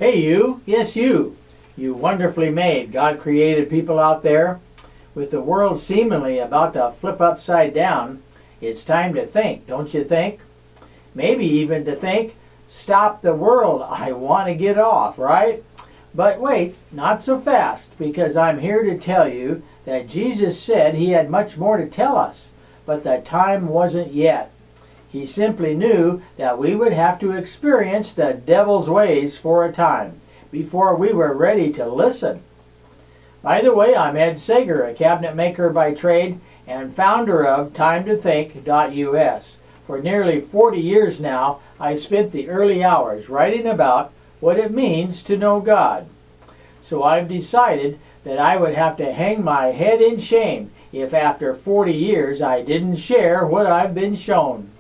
Hey you, yes you wonderfully made. God created people out there. With the world seemingly about to flip upside down, it's time to think, don't you think? Maybe even to think, stop the world, I want to get off, right? But wait, not so fast, because I'm here to tell you that Jesus said he had much more to tell us, but the time wasn't yet. He simply knew that we would have to experience the devil's ways for a time before we were ready to listen. By the way, I'm Ed Sager, a cabinet maker by trade and founder of TimeToThink.us. For nearly 40 years now, I spent the early hours writing about what it means to know God. So I've decided that I would have to hang my head in shame if after 40 years I didn't share what I've been shown.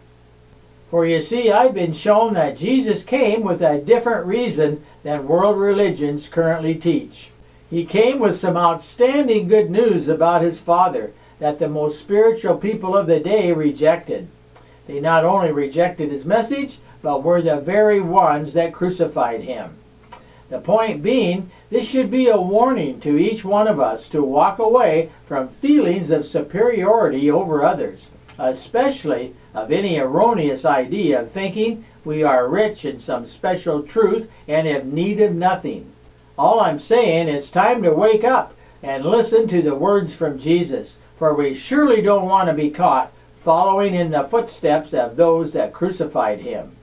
For you see, I've been shown that Jesus came with a different reason than world religions currently teach. He came with some outstanding good news about his Father that the most spiritual people of the day rejected. They not only rejected his message, but were the very ones that crucified him. The point being, this should be a warning to each one of us to walk away from feelings of superiority over others, especially of any erroneous idea of thinking we are rich in some special truth and have need of nothing. All I'm saying, it's time to wake up and listen to the words from Jesus, for we surely don't want to be caught following in the footsteps of those that crucified him.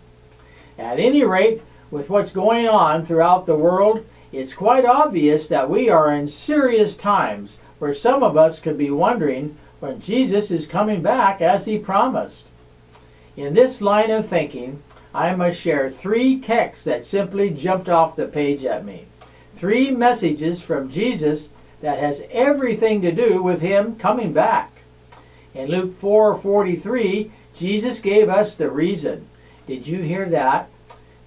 At any rate, with what's going on throughout the world, it's quite obvious that we are in serious times where some of us could be wondering when Jesus is coming back as he promised. In this line of thinking, I must share 3 texts that simply jumped off the page at me. 3 messages from Jesus that has everything to do with him coming back. In Luke 4:43, Jesus gave us the reason. Did you hear that?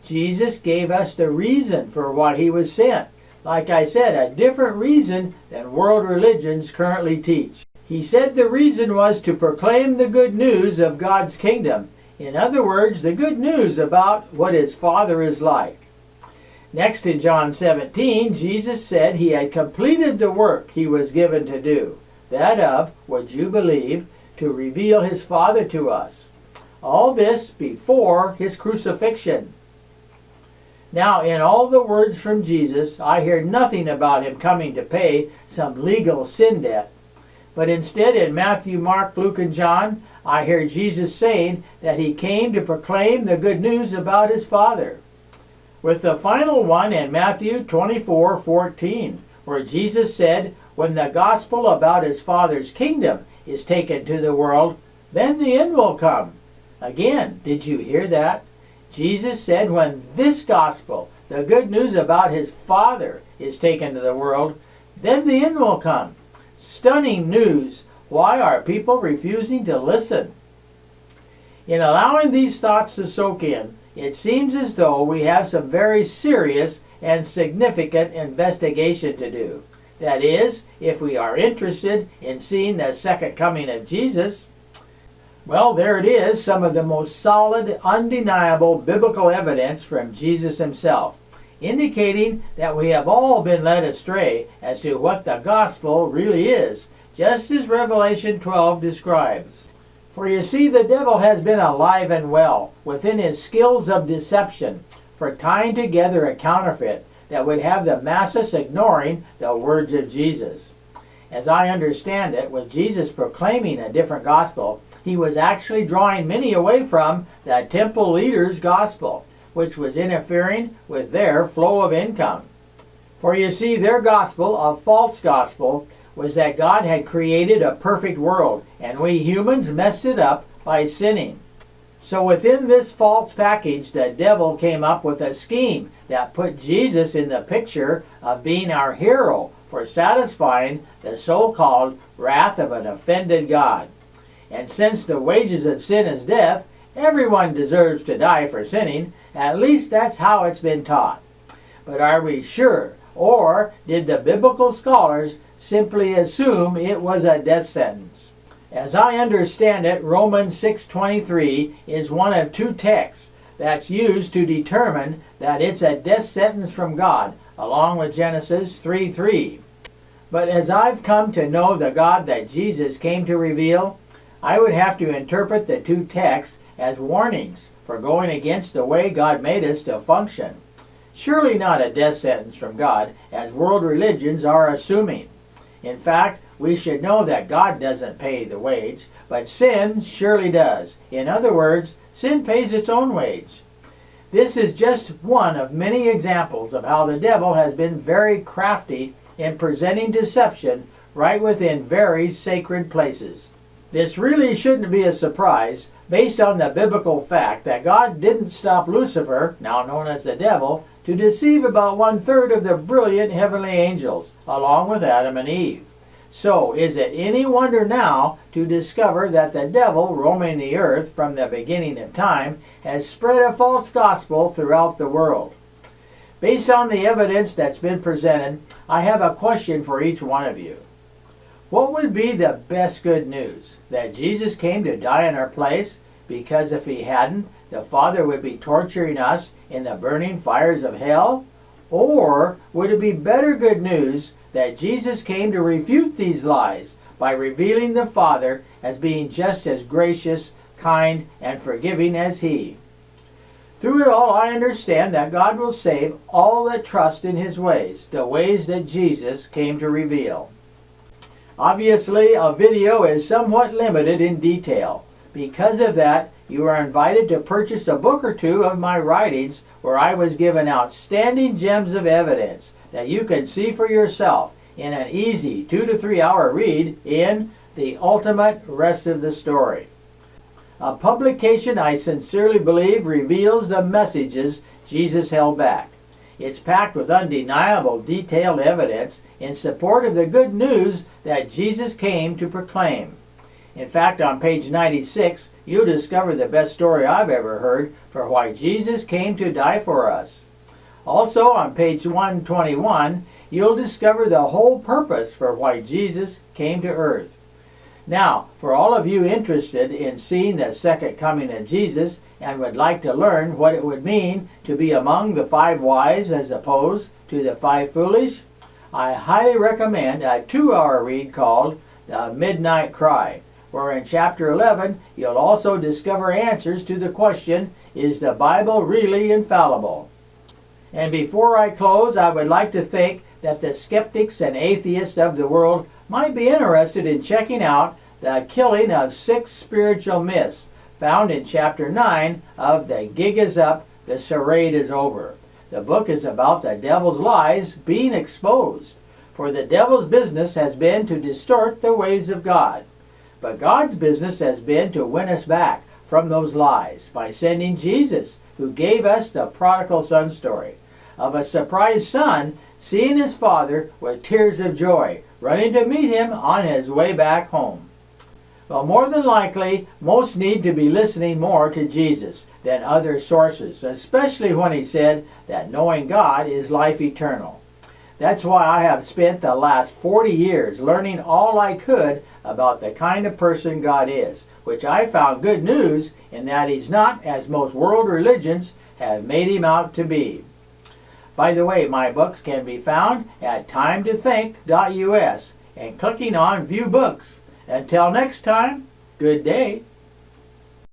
Jesus gave us the reason for why he was sent. Like I said, a different reason than world religions currently teach. He said the reason was to proclaim the good news of God's kingdom. In other words, the good news about what his Father is like. Next, in John 17, Jesus said he had completed the work he was given to do, that of, would you believe, to reveal his Father to us. All this before his crucifixion. Now, in all the words from Jesus, I hear nothing about him coming to pay some legal sin debt. But instead, in Matthew, Mark, Luke, and John, I hear Jesus saying that he came to proclaim the good news about his Father. With the final one in Matthew 24:14, where Jesus said, when the gospel about his Father's kingdom is taken to the world, then the end will come. Again, did you hear that? Jesus said when this gospel, the good news about his Father, is taken to the world, then the end will come. Stunning news. Why are people refusing to listen? In allowing these thoughts to soak in, it seems as though we have some very serious and significant investigation to do. That is, if we are interested in seeing the second coming of Jesus. Well, there it is, some of the most solid, undeniable biblical evidence from Jesus himself, indicating that we have all been led astray as to what the gospel really is, just as Revelation 12 describes. For you see, the devil has been alive and well within his skills of deception for tying together a counterfeit that would have the masses ignoring the words of Jesus. As I understand it, with Jesus proclaiming a different gospel, he was actually drawing many away from the temple leaders' gospel, which was interfering with their flow of income. For you see, their gospel, a false gospel, was that God had created a perfect world, and we humans messed it up by sinning. So within this false package, the devil came up with a scheme that put Jesus in the picture of being our hero for satisfying the so-called wrath of an offended God. And since the wages of sin is death, everyone deserves to die for sinning. At least that's how it's been taught. But are we sure? Or did the biblical scholars simply assume it was a death sentence? As I understand it, Romans 6:23 is one of 2 texts that's used to determine that it's a death sentence from God, along with Genesis 3:3. But as I've come to know the God that Jesus came to reveal, I would have to interpret the two texts as warnings for going against the way God made us to function. Surely not a death sentence from God, as world religions are assuming. In fact, we should know that God doesn't pay the wage, but sin surely does. In other words, sin pays its own wage. This is just one of many examples of how the devil has been very crafty in presenting deception right within very sacred places. This really shouldn't be a surprise based on the biblical fact that God didn't stop Lucifer, now known as the devil, to deceive about 1/3 of the brilliant heavenly angels, along with Adam and Eve. So, is it any wonder now to discover that the devil, roaming the earth from the beginning of time, has spread a false gospel throughout the world? Based on the evidence that's been presented, I have a question for each one of you. What would be the best good news? That Jesus came to die in our place? Because if he hadn't, the Father would be torturing us in the burning fires of hell? Or would it be better good news that Jesus came to refute these lies by revealing the Father as being just as gracious, kind, and forgiving as he? Through it all, I understand that God will save all that trust in his ways, the ways that Jesus came to reveal. Obviously, a video is somewhat limited in detail. Because of that, you are invited to purchase a book or two of my writings where I was given outstanding gems of evidence that you can see for yourself in an easy 2 to 3 hour read in The Ultimate Rest of the Story. A publication I sincerely believe reveals the messages Jesus held back. It's packed with undeniable detailed evidence in support of the good news that Jesus came to proclaim. In fact, on page 96, you'll discover the best story I've ever heard for why Jesus came to die for us. Also, on page 121, you'll discover the whole purpose for why Jesus came to earth. Now, for all of you interested in seeing the second coming of Jesus and would like to learn what it would mean to be among the 5 wise as opposed to the 5 foolish, I highly recommend a 2-hour read called The Midnight Cry, where in chapter 11 you'll also discover answers to the question, is the Bible really infallible? And before I close, I would like to think that the skeptics and atheists of the world might be interested in checking out the killing of 6 spiritual myths found in chapter 9 of The Gig Is Up, The Charade Is Over. The book is about the devil's lies being exposed, for the devil's business has been to distort the ways of God. But God's business has been to win us back from those lies by sending Jesus, who gave us the prodigal son story of a surprised son seeing his father with tears of joy, running to meet him on his way back home. Well, more than likely, most need to be listening more to Jesus than other sources, especially when he said that knowing God is life eternal. That's why I have spent the last 40 years learning all I could about the kind of person God is, which I found good news in that he's not as most world religions have made him out to be. By the way, my books can be found at timetothink.us and clicking on View Books. Until next time, good day.